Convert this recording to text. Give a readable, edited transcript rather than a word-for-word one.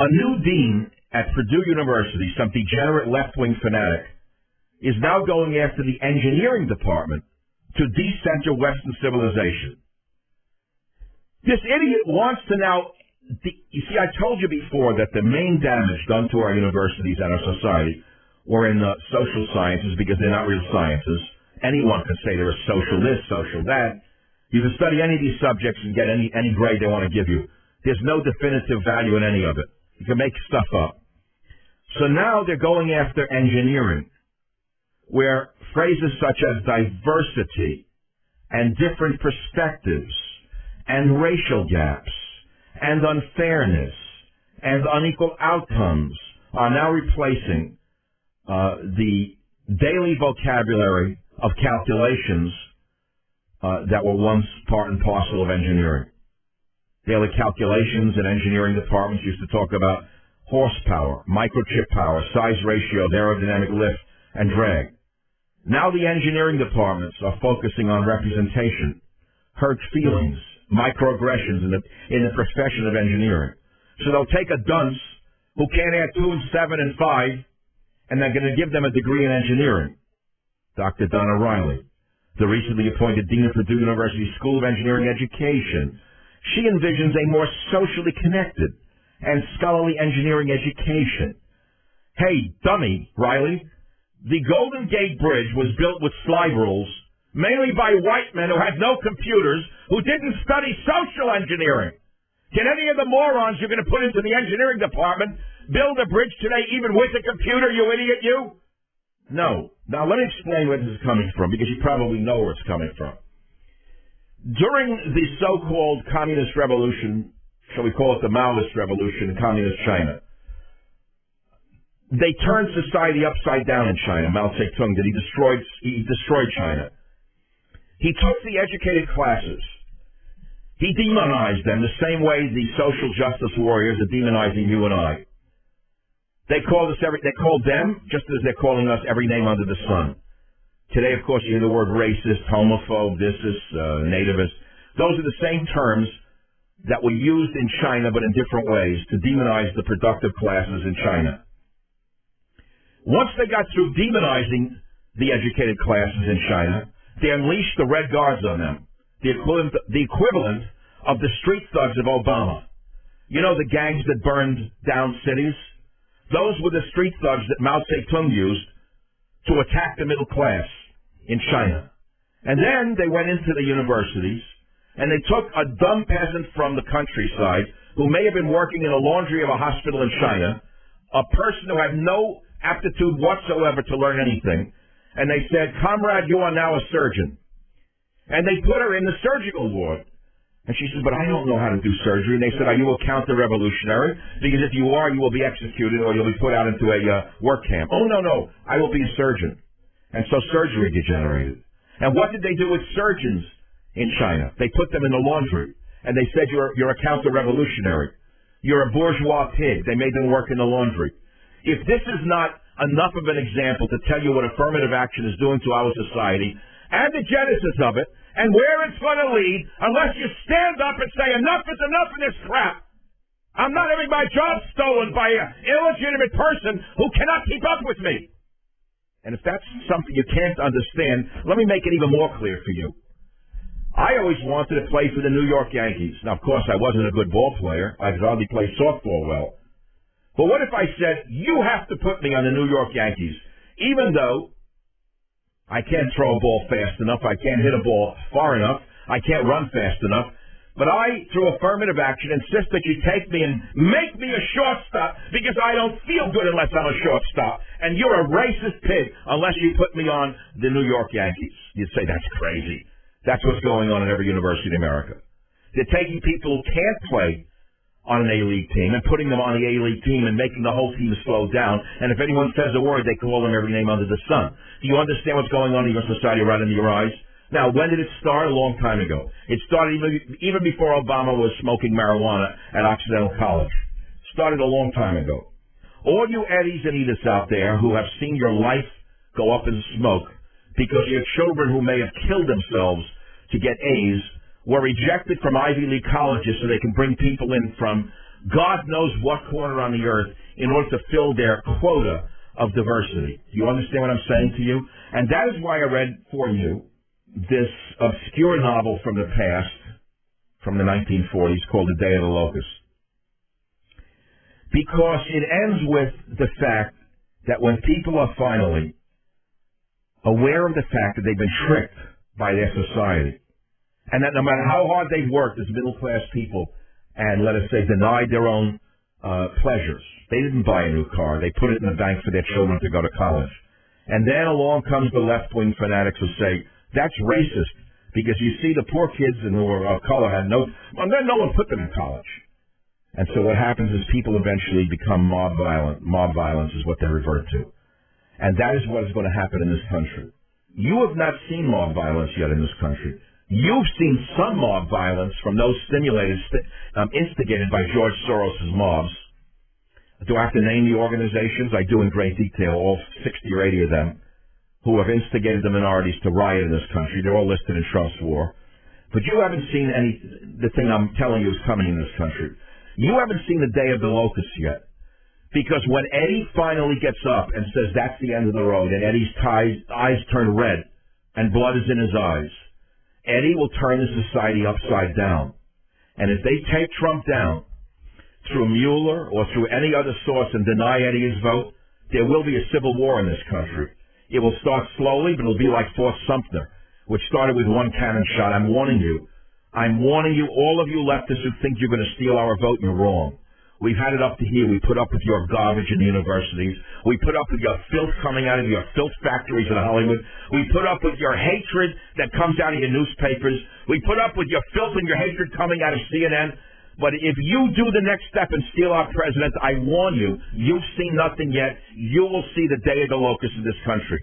A new dean at Purdue University, some degenerate left-wing fanatic, is now going after the engineering department to decenter Western civilization. This idiot wants to now... You see, I told you before that the main damage done to our universities and our society were in the social sciences because they're not real sciences. Anyone can say they're a social this, social that. You can study any of these subjects and get any grade they want to give you. There's no definitive value in any of it. You can make stuff up. So now they're going after engineering, where phrases such as diversity and different perspectives and racial gaps and unfairness and unequal outcomes are now replacing the daily vocabulary of calculations that were once part and parcel of engineering. Daily calculations in engineering departments used to talk about horsepower, microchip power, size ratio, aerodynamic lift, and drag. Now the engineering departments are focusing on representation, hurt feelings, microaggressions in the profession of engineering. So they'll take a dunce who can't add 2 and 7 and 5, and they're going to give them a degree in engineering. Dr. Donna Riley, the recently appointed Dean of Purdue University School of Engineering Education. She envisions a more socially connected and scholarly engineering education. Hey, dummy, Riley, the Golden Gate Bridge was built with slide rules, mainly by white men who had no computers, who didn't study social engineering. Can any of the morons you're going to put into the engineering department build a bridge today even with a computer, you idiot, you? No. Now, let me explain where this is coming from, because you probably know where it's coming from. During the so-called communist revolution, shall we call it the Maoist revolution in communist China, they turned society upside down in China. Mao Zedong did. He destroyed China. He took the educated classes. He demonized them the same way the social justice warriors are demonizing you and I. They called them, just as they're calling us, every name under the sun. Today, of course, you hear the word racist, homophobe, nativist. Those are the same terms that were used in China, but in different ways, to demonize the productive classes in China. Once they got through demonizing the educated classes in China, they unleashed the Red Guards on them, the equivalent of the street thugs of Obama. You know, the gangs that burned down cities? Those were the street thugs that Mao Zedong used to attack the middle class in China. And then they went into the universities, and they took a dumb peasant from the countryside who may have been working in a laundry of a hospital in China, a person who had no aptitude whatsoever to learn anything, and they said, "Comrade, you are now a surgeon." And they put her in the surgical ward. And she said, "But I don't know how to do surgery." And they said, "Are you a counter-revolutionary? Because if you are, you will be executed or you'll be put out into a work camp." "Oh, no, I will be a surgeon." And so surgery degenerated. And what did they do with surgeons in China? They put them in the laundry. And they said, you're a counter-revolutionary. You're a bourgeois pig. They made them work in the laundry. If this is not enough of an example to tell you what affirmative action is doing to our society, and the genesis of it, and where it's going to lead, unless you stand up and say, enough is enough of this crap. I'm not having my job stolen by an illegitimate person who cannot keep up with me. And if that's something you can't understand, let me make it even more clear for you. I always wanted to play for the New York Yankees. Now, of course, I wasn't a good ball player. I could hardly play softball well. But what if I said, you have to put me on the New York Yankees, even though I can't throw a ball fast enough, I can't hit a ball far enough, I can't run fast enough, but I, through affirmative action, insist that you take me and make me a shortstop because I don't feel good unless I'm a shortstop. And you're a racist pig unless you put me on the New York Yankees. You'd say, that's crazy. That's what's going on in every university in America. They're taking people who can't play on an A-League team and putting them on the A-League team and making the whole team slow down. And if anyone says a word, they call them every name under the sun. Do you understand what's going on in your society right under your eyes? Now, when did it start? A long time ago. It started even before Obama was smoking marijuana at Occidental College. It started a long time ago. All you Eddies and Ediths out there who have seen your life go up in smoke because your children who may have killed themselves to get A's were rejected from Ivy League colleges so they can bring people in from God knows what corner on the earth in order to fill their quota of diversity. Do you understand what I'm saying to you? And that is why I read for you this obscure novel from the past, from the 1940s, called The Day of the Locust. Because it ends with the fact that when people are finally aware of the fact that they've been tricked by their society, and that no matter how hard they've worked as middle-class people and, let us say, denied their own pleasures, they didn't buy a new car. They put it in the bank for their children to go to college. And then along comes the left-wing fanatics who say, that's racist, because you see the poor kids who are of color had no one put them in college. And so what happens is people eventually become mob violent. Mob violence is what they revert to. And that is what is going to happen in this country. You have not seen mob violence yet in this country. You've seen some mob violence from those instigated by George Soros' mobs. Do I have to name the organizations? I do in great detail, all 60 or 80 of them, who have instigated the minorities to riot in this country. They're all listed in Trump's war. But you haven't seen the thing I'm telling you is coming in this country. You haven't seen the Day of the Locust yet. Because when Eddie finally gets up and says that's the end of the road, and Eddie's eyes turn red and blood is in his eyes, Eddie will turn the society upside down. And if they take Trump down through Mueller or through any other source and deny Eddie his vote, there will be a civil war in this country. It will start slowly, but it'll be like Fort Sumter, which started with one cannon shot. I'm warning you. I'm warning you, all of you leftists who think you're going to steal our vote, you're wrong. We've had it up to here. We put up with your garbage in the universities. We put up with your filth coming out of your filth factories in Hollywood. We put up with your hatred that comes out of your newspapers. We put up with your filth and your hatred coming out of CNN. But if you do the next step and steal our president, I warn you, you've seen nothing yet. You will see the Day of the Locust in this country.